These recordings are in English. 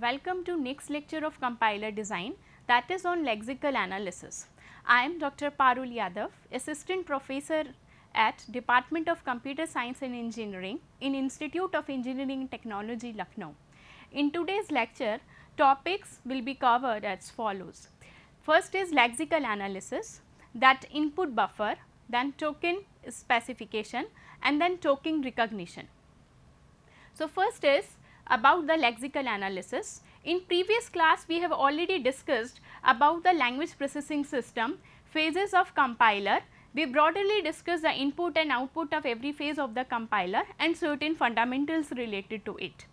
Welcome to next lecture of compiler design, that is on lexical analysis. I am Dr. Parul Yadav, Assistant Professor at Department of Computer Science and Engineering in Institute of Engineering and Technology, Lucknow. In today's lecture, topics will be covered as follows. First is lexical analysis, that input buffer, then token specification and then token recognition. So, first is about the lexical analysis. In previous class we have already discussed about the language processing system, phases of compiler. We broadly discussed the input and output of every phase of the compiler and certain fundamentals related to it.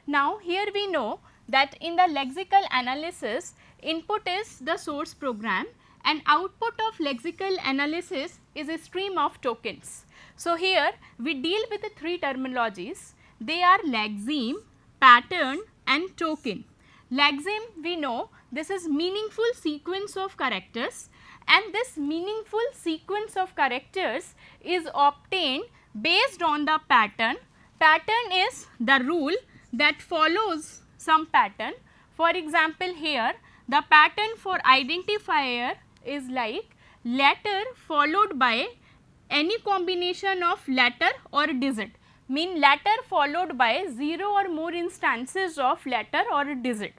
Now, here we know that in the lexical analysis, input is the source program and output of lexical analysis is a stream of tokens. So, here we deal with the three terminologies. They are lexeme, pattern and token. Lexeme, we know this is meaningful sequence of characters, and this meaningful sequence of characters is obtained based on the pattern. Pattern is the rule that follows some pattern. For example, here the pattern for identifier is like letter followed by any combination of letter or digit, mean letter followed by 0 or more instances of letter or digit.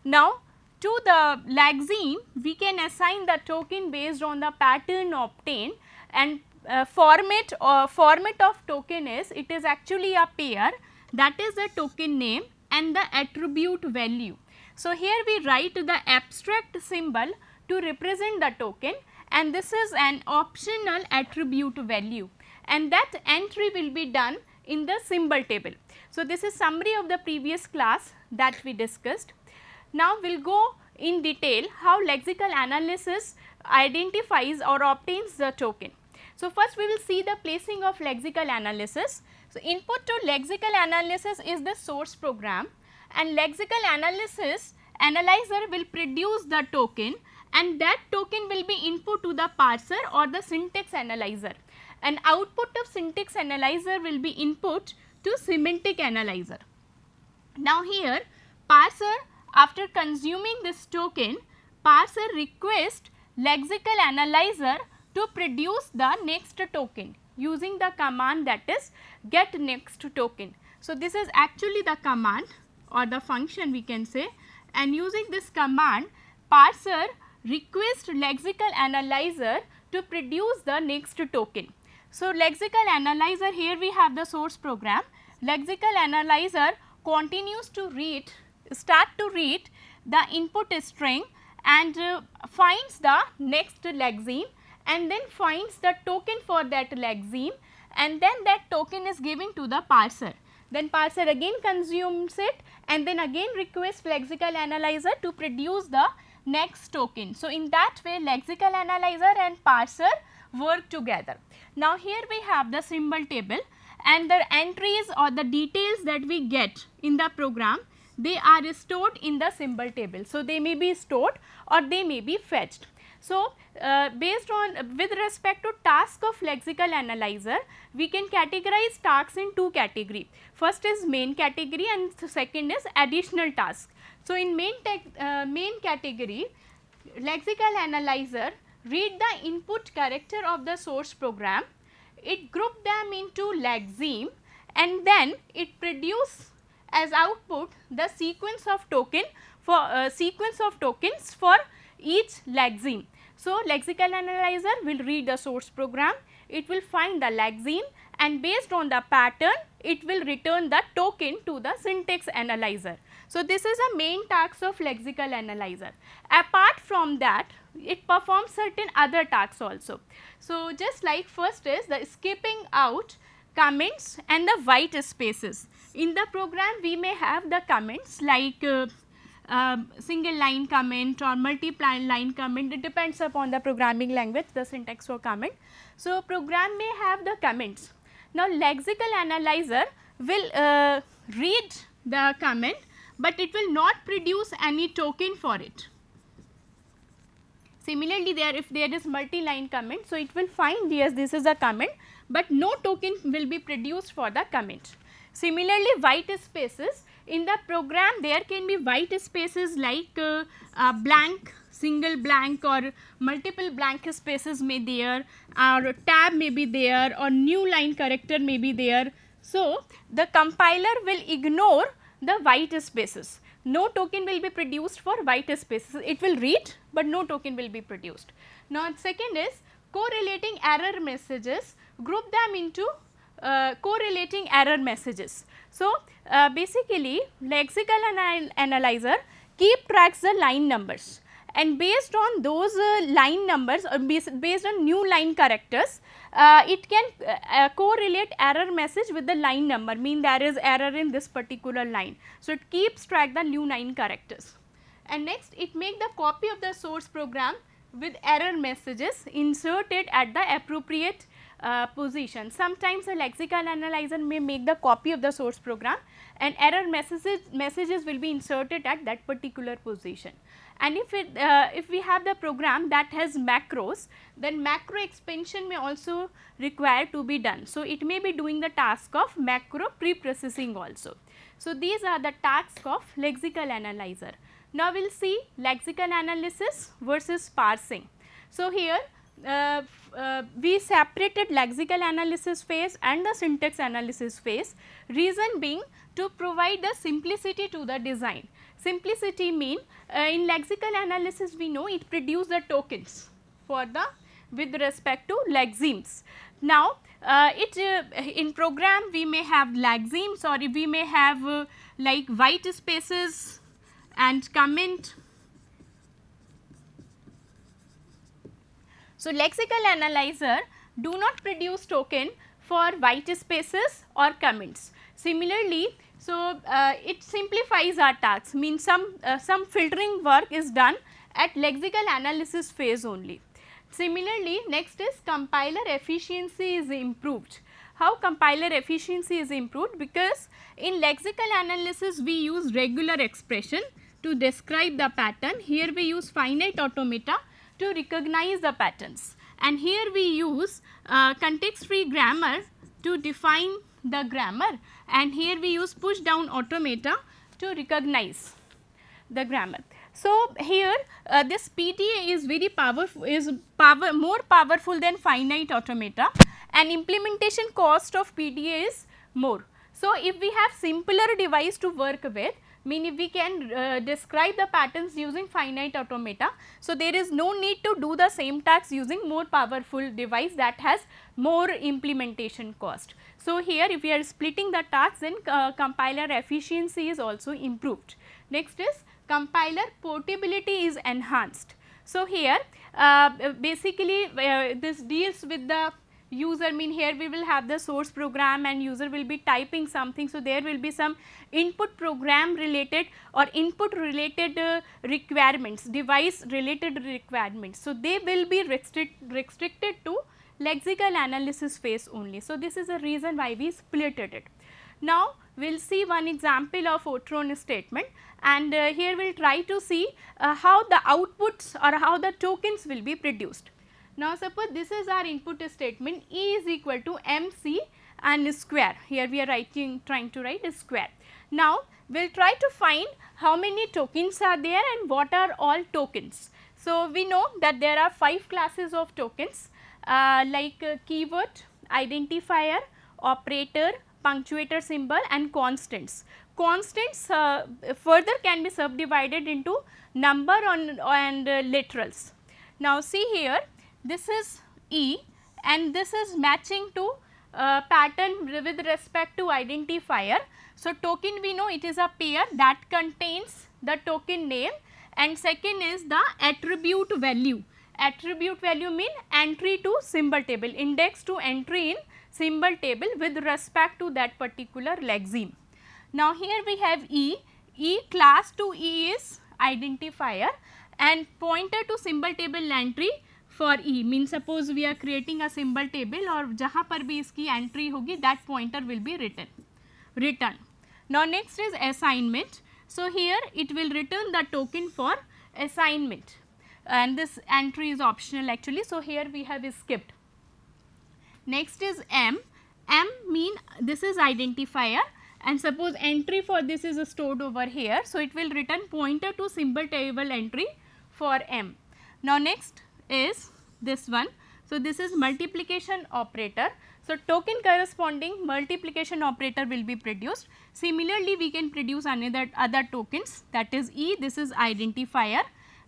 Now, to the lexeme we can assign the token based on the pattern obtained, and format of token is, it is actually a pair, that is the token name and the attribute value. So, here we write the abstract symbol to represent the token, and this is an optional attribute value, and that entry will be done in the symbol table. So, this is summary of the previous class that we discussed. Now, we will go in detail how lexical analysis identifies or obtains the token. So, first we will see the placing of lexical analysis. So, input to lexical analysis is the source program, and lexical analyzer will produce the token, and that token will be input to the parser or the syntax analyzer, and output of syntax analyzer will be input to semantic analyzer. Now, here parser, after consuming this token, parser requests lexical analyzer to produce the next token using the command, that is get next token. So, this is actually the command or the function we can say, and using this command parser request lexical analyzer to produce the next token. So, lexical analyzer, here we have the source program. Lexical analyzer continues to read, start to read the input string and finds the next lexeme, and then finds the token for that lexeme, and then that token is given to the parser. Then parser again consumes it and then again requests lexical analyzer to produce the next token. So, in that way lexical analyzer and parser work together. Now, here we have the symbol table, and the entries or the details that we get in the program, they are stored in the symbol table. So, they may be stored or they may be fetched. So, based on with respect to task of lexical analyzer, we can categorize tasks in two categories. First is main category and second is additional task. So, in main category, lexical analyzer read the input character of the source program, it group them into lexeme, and then it produce as output the sequence of token for sequence of tokens for each lexeme. So, lexical analyzer will read the source program, it will find the lexeme, and based on the pattern it will return the token to the syntax analyzer. So, this is a main task of lexical analyzer. Apart from that, it performs certain other tasks also. So, just like first is the skipping out comments and the white spaces. In the program we may have the comments like single line comment or multiple line comment, it depends upon the programming language, the syntax for comment. So, program may have the comments. Now, lexical analyzer will read the comment, but it will not produce any token for it. Similarly, if there is multi-line comment, so it will find yes, this is a comment, but no token will be produced for the comment. Similarly, white spaces, in the program there can be white spaces like blank, single blank or multiple blank spaces may there, or tab may be there, or new line character may be there. So, the compiler will ignore the white spaces. No token will be produced for white spaces. It will read, but no token will be produced. Now, second is correlating error messages. Group them into correlating error messages. So, basically lexical analyzer keep tracks the line numbers, and based on those line numbers or based on new line characters, it can correlate error message with the line number, mean there is error in this particular line. So, it keeps track the new line characters. And next it make the copy of the source program with error messages inserted at the appropriate position. Sometimes a lexical analyzer may make the copy of the source program and error messages will be inserted at that particular position. And if we have the program that has macros, then macro expansion may also require to be done. So, it may be doing the task of macro pre-processing also. So, these are the tasks of lexical analyzer. Now, we will see lexical analysis versus parsing. So, here we separated lexical analysis phase and the syntax analysis phase, reason being to provide the simplicity to the design. Simplicity mean in lexical analysis we know it produce the tokens for the with respect to lexemes. Now, in program we may have lexemes, or we may have like white spaces and comment. So, lexical analyzer do not produce token for white spaces or comments. Similarly, so it simplifies our tasks, means some filtering work is done at lexical analysis phase only. Similarly, next is compiler efficiency is improved. How compiler efficiency is improved? Because in lexical analysis we use regular expression to describe the pattern. Here we use finite automata to recognize the patterns, and here we use context free grammar to define the grammar, and here we use push down automata to recognize the grammar. So, here this PDA is very powerful, more powerful than finite automata, and implementation cost of PDA is more. So, if we have simpler device to work with, meaning we can describe the patterns using finite automata. So, there is no need to do the same task using more powerful device that has more implementation cost. So, here if we are splitting the tasks, then compiler efficiency is also improved. Next is compiler portability is enhanced. So, here basically this deals with the user, mean here we will have the source program and user will be typing something. So, there will be some input program related or input related requirements, device related requirements. So, they will be restricted to lexical analysis phase only. So, this is the reason why we split it. Now, we will see one example of Otron statement, and here we will try to see how the outputs or how the tokens will be produced. Now, suppose this is our input statement, E is equal to MC and square. Here we are trying to write a square. Now, we will try to find how many tokens are there and what are all tokens. So, we know that there are 5 classes of tokens like keyword, identifier, operator, punctuator symbol and constants. Constants further can be subdivided into number and literals. Now, see here, this is E and this is matching to pattern with respect to identifier. So, token we know it is a pair that contains the token name, and second is the attribute value. Attribute value mean entry to symbol table, index to entry in symbol table with respect to that particular lexeme. Now, here we have E, class to E is identifier and pointer to symbol table entry for E, means suppose we are creating a symbol table और जहाँ पर भी इसकी entry होगी that pointer will be written. Now, next is assignment. So, here it will return the token for assignment, and this entry is optional actually. So, here we have skipped. Next is M mean this is identifier and suppose entry for this is stored over here. So, it will return pointer to symbol table entry for M. Now, next is this one. So, this is multiplication operator. So, token corresponding multiplication operator will be produced. Similarly, we can produce other tokens, that is E, this is identifier,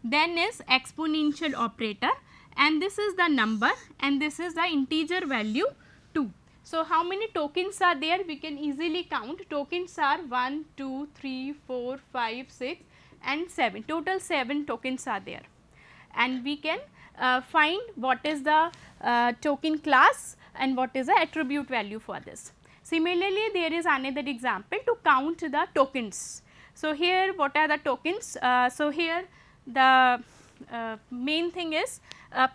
then is exponential operator, and this is the number, and this is the integer value 2. So, how many tokens are there? We can easily count. Tokens are 1, 2, 3, 4, 5, 6 and 7. Total 7 tokens are there, and we can find what is the token class and what is the attribute value for this. Similarly, there is another example to count the tokens. So, here what are the tokens? So, here the main thing is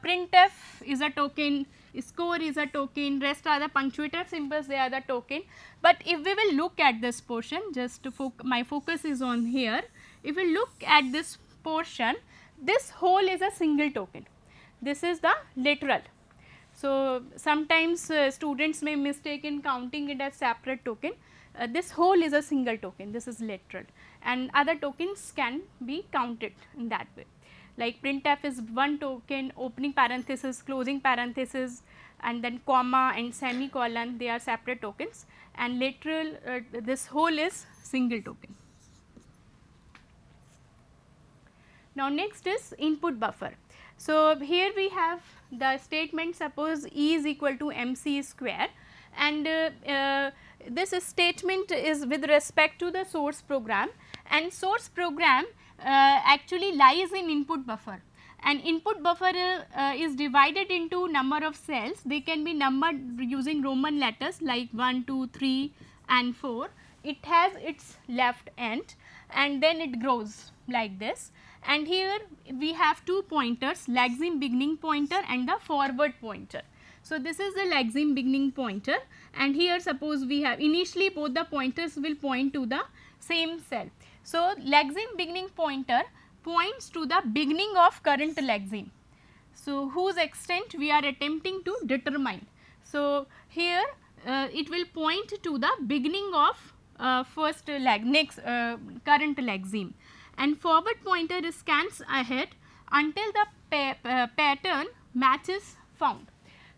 printf is a token, score is a token, rest are the punctuator symbols, they are the token. But if we will look at this portion, just to my focus is on here. If we look at this portion, this whole is a single token. This is the literal. So, sometimes students may mistake in counting it as separate token. This whole is a single token, this is literal, and other tokens can be counted in that way. Like printf is one token, opening parenthesis, closing parenthesis, and then comma and semicolon, they are separate tokens, and literal this whole is single token. Now, next is input buffer. So, here we have the statement, suppose E is equal to MC square, and this statement is with respect to the source program, and source program actually lies in input buffer, and input buffer is divided into number of cells. They can be numbered using Roman letters like 1, 2, 3 and 4. It has its left end and then it grows like this, and here we have two pointers, Lexeme beginning pointer and the forward pointer. So, this is the Lexeme beginning pointer, and here suppose we have initially both the pointers will point to the same cell. So, Lexeme beginning pointer points to the beginning of current Lexeme. So, whose extent we are attempting to determine. So, here it will point to the beginning of next current Lexeme, and forward pointer scans ahead until the pattern match is found.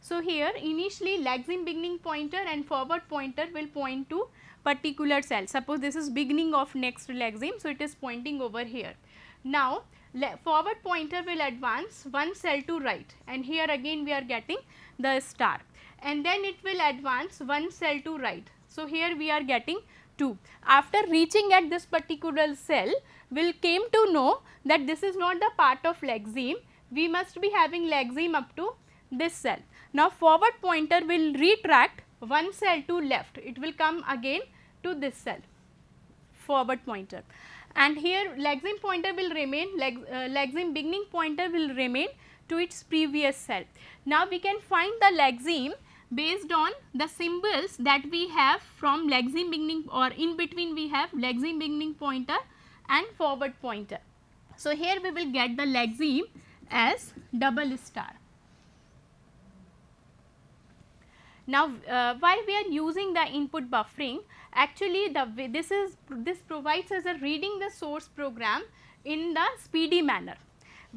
So, here initially Lexeme beginning pointer and forward pointer will point to particular cell. Suppose this is beginning of next Lexeme, so it is pointing over here. Now, forward pointer will advance one cell to right, and here again we are getting the star, and then it will advance one cell to right. So, here we are getting 2. After reaching at this particular cell, we came to know that this is not the part of Lexeme, we must be having Lexeme up to this cell. Now, forward pointer will retract one cell to left, it will come again to this cell, forward pointer, and here Lexeme pointer will remain, Lexeme beginning pointer will remain to its previous cell. Now, we can find the Lexeme based on the symbols that we have from Lexeme beginning, or in between we have Lexeme beginning pointer and forward pointer. So, here we will get the Lexeme as double star. Now, why we are using the input buffering? Actually, this provides us a reading the source program in the speedy manner.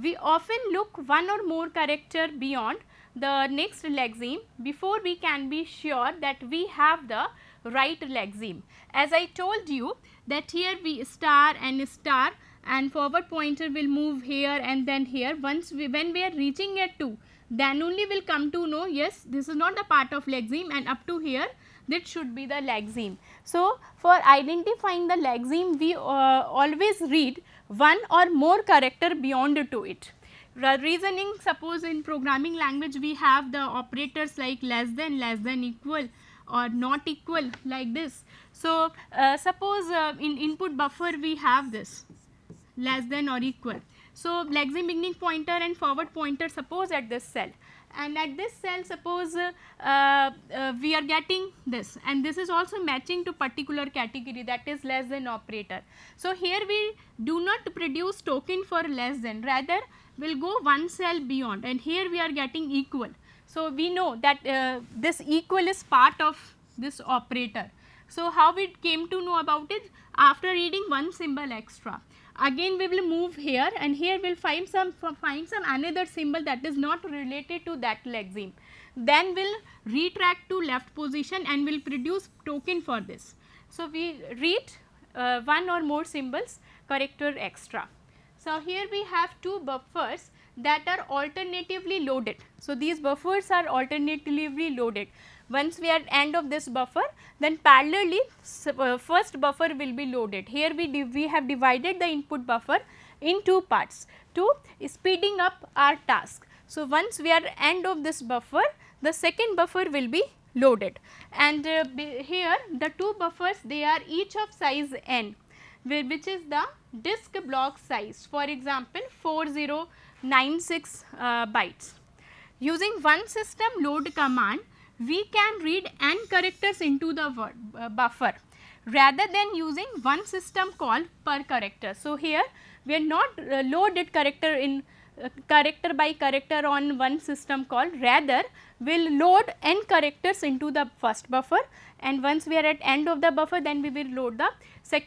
We often look one or more character beyond the next Lexeme before we can be sure that we have the right Lexeme. As I told you that here we star and forward pointer will move here and then here. When we are reaching at 2, then only will come to know, yes, this is not a part of Lexeme, and up to here that should be the Lexeme. So, for identifying the Lexeme, we always read one or more character beyond to it. Reasoning, suppose in programming language we have the operators like less than, equal or not equal, like this. So, suppose in input buffer we have this less than or equal. So, Lexeme beginning pointer and forward pointer suppose at this cell, and at this cell suppose we are getting this, and this is also matching to particular category, that is less than operator. So, here we do not produce token for less than, rather we will go one cell beyond, and here we are getting equal. So, we know that this equal is part of this operator. So, how we came to know about it? After reading one symbol extra. Again we will move here, and here we will find some another symbol that is not related to that lexeme. Then we will retract to left position and will produce token for this. So, we read one or more symbols character extra. So, here we have two buffers that are alternatively loaded. So, these buffers are alternatively loaded. Once we are at end of this buffer, then parallelly first buffer will be loaded. Here we have divided the input buffer in two parts to speeding up our task. So, once we are end of this buffer, the second buffer will be loaded, and here the two buffers, they are each of size n, which is the disk block size, for example 4096 bytes. Using one system load command, we can read n characters into the buffer rather than using one system call per character. So, here we are not loaded character in character by character on one system call, rather we will load n characters into the first buffer, and once we are at end of the buffer, then we will load the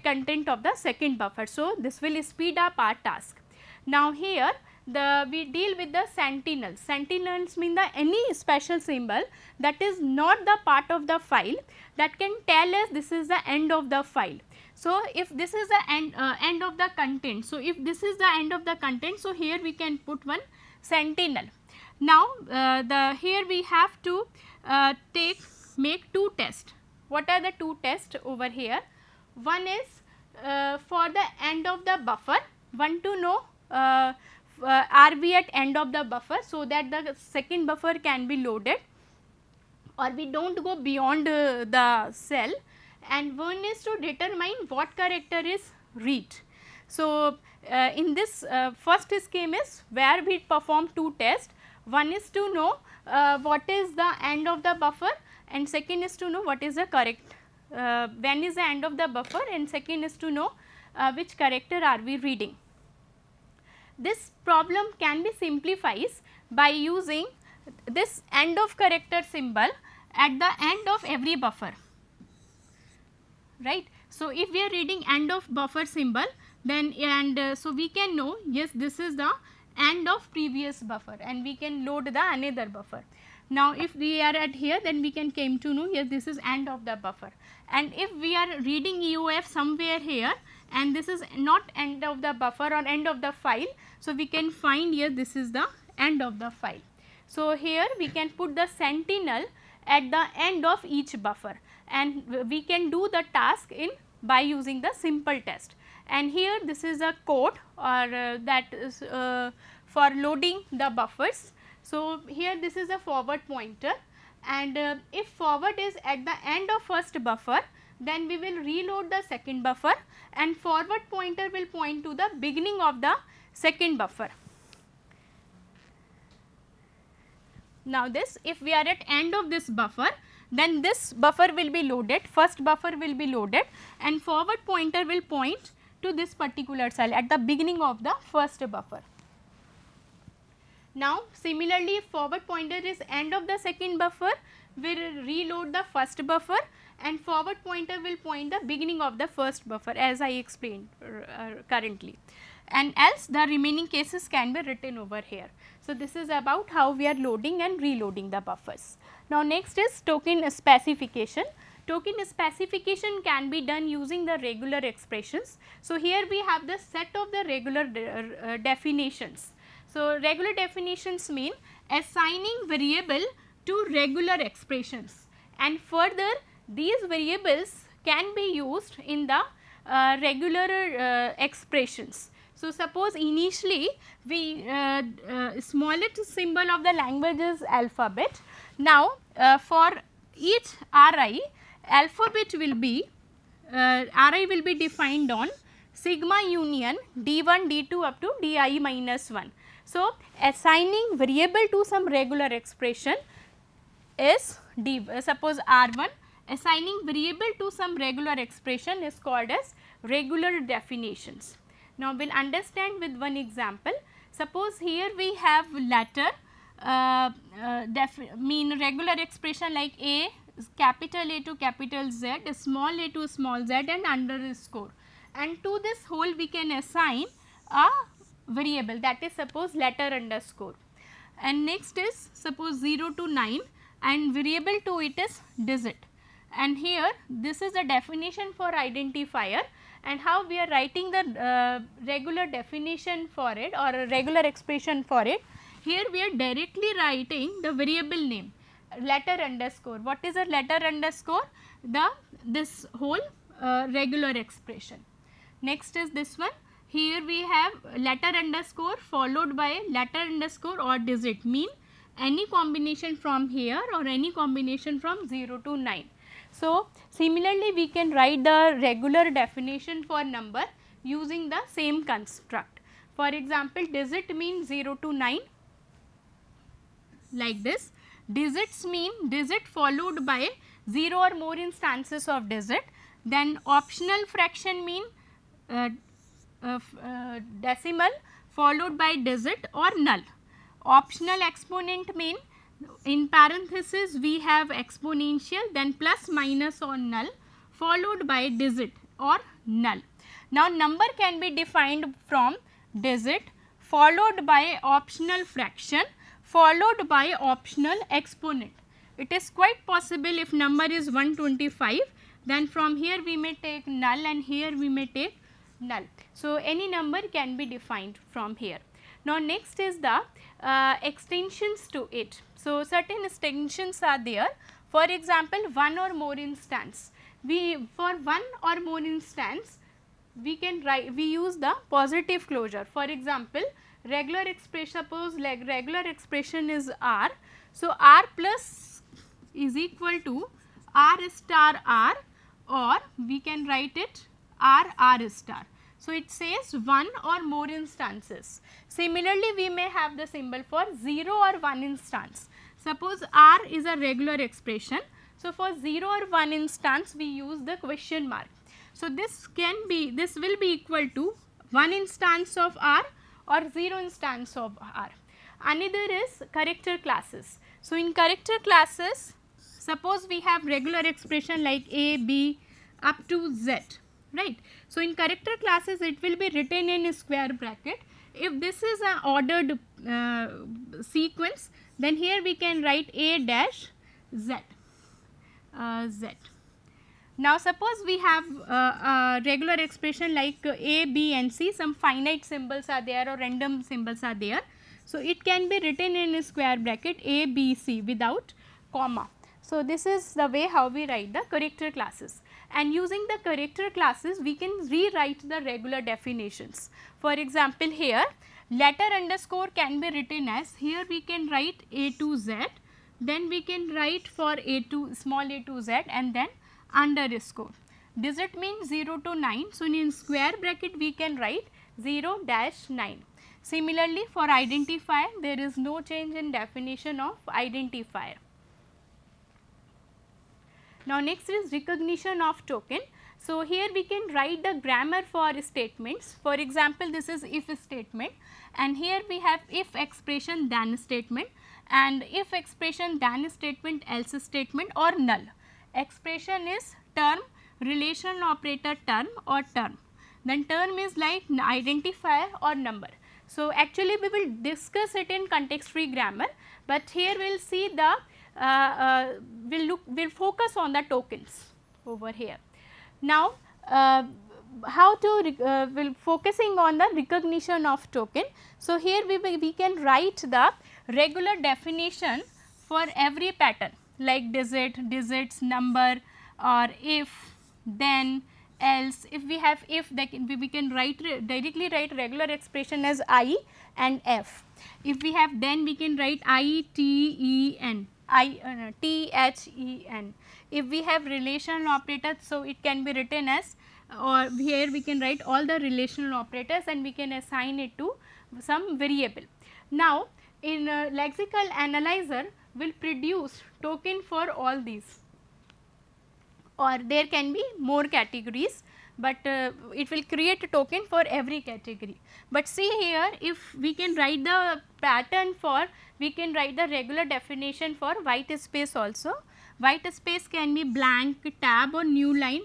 content of the second buffer. So, this will speed up our task. Now, here we deal with the sentinels. Sentinels mean the any special symbol that is not the part of the file that can tell us this is the end of the file. So, if this is the end of the content, so if this is the end of the content, so here we can put one sentinel. Now, here we have to make two tests. What are the two tests over here? One is for the end of the buffer, want to know are we at end of the buffer, so that the second buffer can be loaded, or we do not go beyond the cell, and one is to determine what character is read. So, in this first scheme is where we perform two tests. One is to know what is the end of the buffer, and second is to know what is the correct when is the end of the buffer, and second is to know which character are we reading. This problem can be simplified by using this end of character symbol at the end of every buffer, right. So, if we are reading end of buffer symbol, then so we can know yes, this is the end of previous buffer, and we can load the another buffer. Now, if we are at here, then we can came to know yes, this is end of the buffer, and if we are reading EOF somewhere here and this is not end of the buffer or end of the file, so we can find here this is the end of the file. So, here we can put the sentinel at the end of each buffer, and we can do the task by using the simple test. And here this is a code, or that is for loading the buffers. So, here this is a forward pointer, and if forward is at the end of first buffer, then we will reload the second buffer, and forward pointer will point to the beginning of the second buffer. Now, this if we are at end of this buffer, then this buffer will be loaded, first buffer will be loaded, and forward pointer will point to this particular cell at the beginning of the first buffer. Now, similarly, if forward pointer is end of the second buffer, we will reload the first buffer, and forward pointer will point the beginning of the first buffer, as I explained currently, and else the remaining cases can be written over here. So, this is about how we are loading and reloading the buffers. Now, next is token specification. Token specification can be done using the regular expressions. So, here we have the set of the regular definitions. So, regular definitions mean assigning variable to regular expressions, and further these variables can be used in the regular expressions. So, suppose initially we smallest symbol of the language is alphabet. Now, for each RI, alphabet will be RI will be defined on sigma union D1 D2 up to Di minus 1. So, assigning variable to some regular expression is suppose R1, assigning variable to some regular expression is called as regular definitions. Now, we will understand with one example. Suppose here we have letter mean regular expression like A capital A to capital Z, small a to small z and underscore, and to this whole we can assign a variable, that is suppose letter underscore, and next is suppose 0 to 9 and variable to it is digit, and here this is the definition for identifier, and how we are writing the regular definition for it or a regular expression for it. Here we are directly writing the variable name letter underscore. What is a letter underscore? This whole regular expression. Next is this one. Here we have letter underscore followed by letter underscore or digit, mean any combination from here or any combination from 0 to 9. So, similarly we can write the regular definition for number using the same construct. For example, digit means 0 to 9 like this. Digits mean digit followed by 0 or more instances of digit. Then optional fraction mean decimal followed by digit or null. Optional exponent mean in parenthesis we have exponential, then plus, minus or null followed by digit or null. Now, number can be defined from digit followed by optional fraction followed by optional exponent. It is quite possible if number is 125, then from here we may take null and here we may take null. So, any number can be defined from here. Now, next is the extensions to it. So, certain extensions are there. For example, one or more instance. For one or more instance, we can write, we use the positive closure. For example, regular expression, suppose like regular expression is R. So, R plus is equal to R star R, or we can write it R R star. So, it says one or more instances. Similarly, we may have the symbol for 0 or 1 instance. Suppose R is a regular expression. So, for 0 or 1 instance we use the question mark. So, this will be equal to 1 instance of R or 0 instance of R. Another is character classes. So, in character classes, suppose we have regular expression like A, B up to Z, right. So, in character classes it will be written in square bracket. If this is an ordered sequence, then here we can write A dash Z. Now, suppose we have a regular expression like A, B and C, some finite symbols are there or random symbols are there. So, it can be written in square bracket A, B, C without comma. So, this is the way how we write the character classes, and using the character classes we can rewrite the regular definitions. For example, here letter underscore can be written as, here we can write A to Z, then we can write for A to small a to Z and then underscore. Digit means 0 to 9. So, in square bracket we can write 0 dash 9. Similarly, for identifier there is no change in definition of identifier. Now, next is recognition of token. So, here we can write the grammar for statements. For example, this is if statement, and here we have if expression then statement, and if expression then statement else statement or null. Expression is term, relation operator term or term. Then term is like identifier or number. So, actually we will discuss it in context free grammar, but here we will see the we'll focus on the tokens over here. Now, how to will focusing on the recognition of token. So, here we can write the regular definition for every pattern like digit, digits, number, or if, then, else. If we have if, we can directly write regular expression as I and F. If we have then, we can write I, T, E, N. T, H, E, N. If we have relational operators, so it can be written as, or here we can write all the relational operators and we can assign it to some variable. Now, in lexical analyzer will produce token for all these, or there can be more categories, but it will create a token for every category. But see here, if we can write the pattern for, we can write the regular definition for white space also, White space can be blank, tab or new line,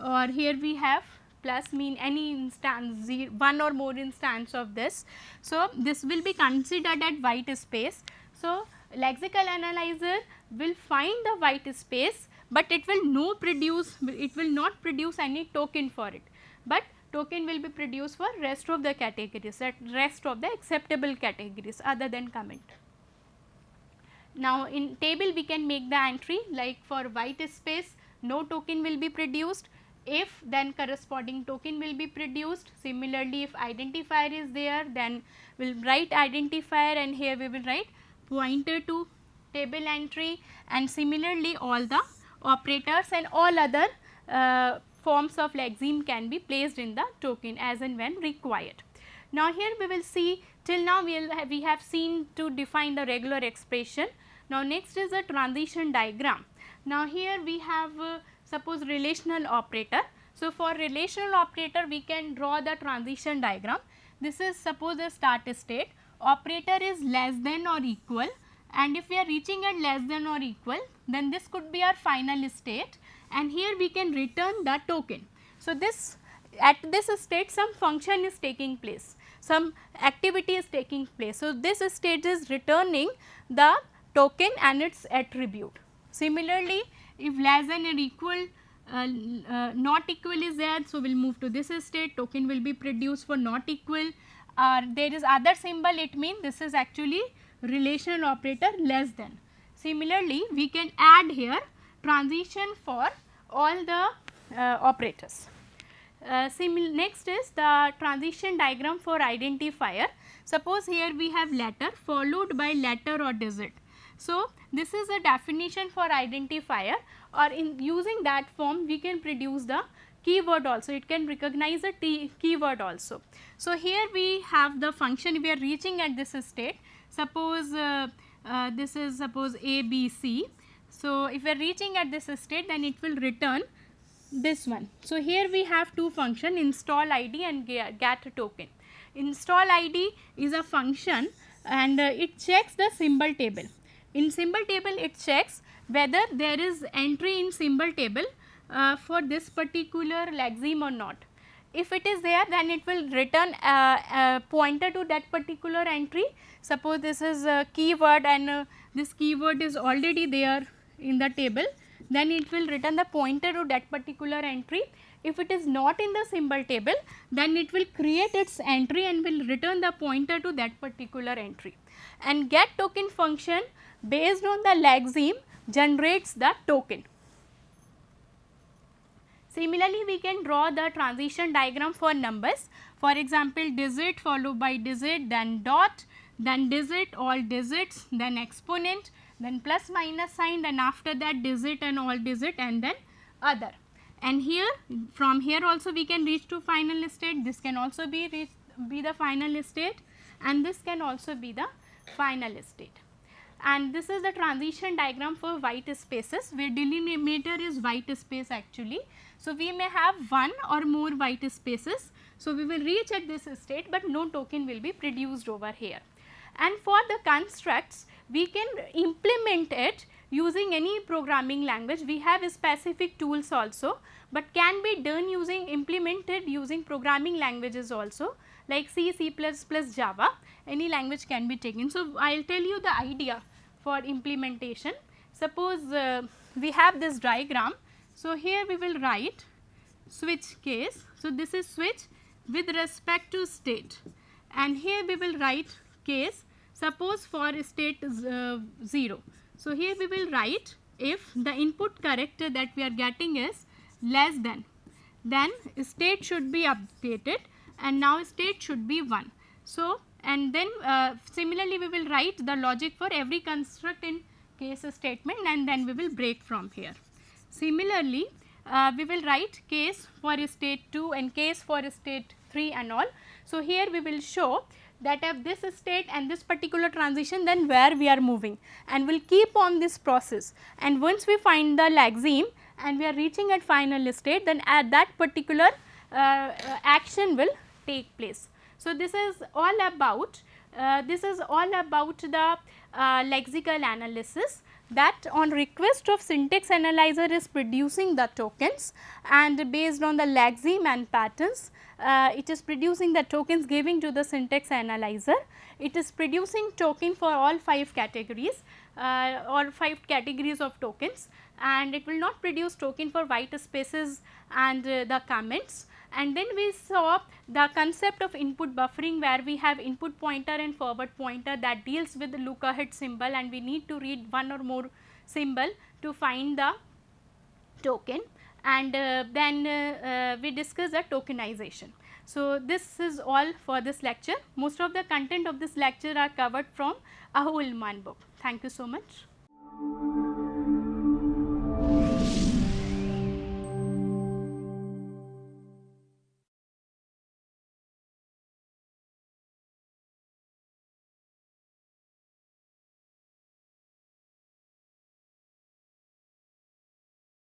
or here we have plus mean any instance, one or more instance of this. So, this will be considered at white space. So, lexical analyzer will find the white space, but it will not produce any token for it, but token will be produced for rest of the categories, rest of the acceptable categories other than comment. Now, in table we can make the entry like for white space no token will be produced, if then corresponding token will be produced. Similarly, if identifier is there, then we will write identifier, and here we will write pointer to table entry, and similarly all the operators and all other forms of lexeme can be placed in the token as and when required. Now, here we will see till now we have seen to define the regular expression. Now, next is a transition diagram. Now, here we have suppose relational operator. So, for relational operator we can draw the transition diagram. This is suppose a start state, operator is less than or equal, and if we are reaching at less than or equal, then this could be our final state, and here we can return the token. So, this at this state some function is taking place, some activity is taking place. So, this state is returning the token and its attribute. Similarly, if less than or equal not equal is there, so we will move to this state, token will be produced for not equal. There is other symbol, it means this is actually relational operator less than. Similarly, we can add here transition for all the operators. Next is the transition diagram for identifier. Suppose here we have letter followed by letter or digit. So, this is a definition for identifier, or in using that form we can produce the keyword also, it can recognize a keyword also. So, here we have the function, we are reaching at this state, suppose this is suppose A, B, C. So, if we are reaching at this state, then it will return this one. So, here we have two function, install ID and get token. Install ID is a function and it checks the symbol table. In symbol table it checks whether there is entry in symbol table for this particular lexeme or not. If it is there, then it will return a pointer to that particular entry. Suppose this is a keyword and this keyword is already there in the table, then it will return the pointer to that particular entry. If it is not in the symbol table, then it will create its entry and will return the pointer to that particular entry. And get token function based on the lexeme generates the token. Similarly, we can draw the transition diagram for numbers. For example, digit followed by digit, then dot, then digit, all digits, then exponent, then plus minus sign, then after that digit and all digit, and then other. And here from here also we can reach to final state. This can also be the final state, and this can also be the final state. And this is the transition diagram for white spaces, where delimiter is white space actually. So, we may have one or more white spaces. So, we will reach at this state, but no token will be produced over here. And for the constructs, we can implement it using any programming language. We have specific tools also, but can be done implemented using programming languages also, like C, C++, Java, any language can be taken. So, I will tell you the idea for implementation. Suppose we have this diagram. So, here we will write switch case. So, this is switch with respect to state, and here we will write case suppose for state 0. So, here we will write if the input character that we are getting is less than, then state should be updated and now state should be 1. So, and then similarly we will write the logic for every construct in case statement, and then we will break from here. Similarly, we will write case for state 2 and case for state 3 and all. So, here we will show that if this state and this particular transition, then where we are moving, and we will keep on this process, and once we find the lexeme and we are reaching at final state, then at that particular action will take place. So, this is all about the lexical analysis, that on request of syntax analyzer is producing the tokens, and based on the lexeme and patterns it is producing the tokens giving to the syntax analyzer. It is producing token for all 5 categories or 5 categories of tokens, and it will not produce token for white spaces and the comments. And then we saw the concept of input buffering, where we have input pointer and forward pointer that deals with the look ahead symbol, and we need to read one or more symbol to find the token. And then we discuss the tokenization. So, this is all for this lecture. Most of the content of this lecture are covered from a Ullmann book. Thank you so much.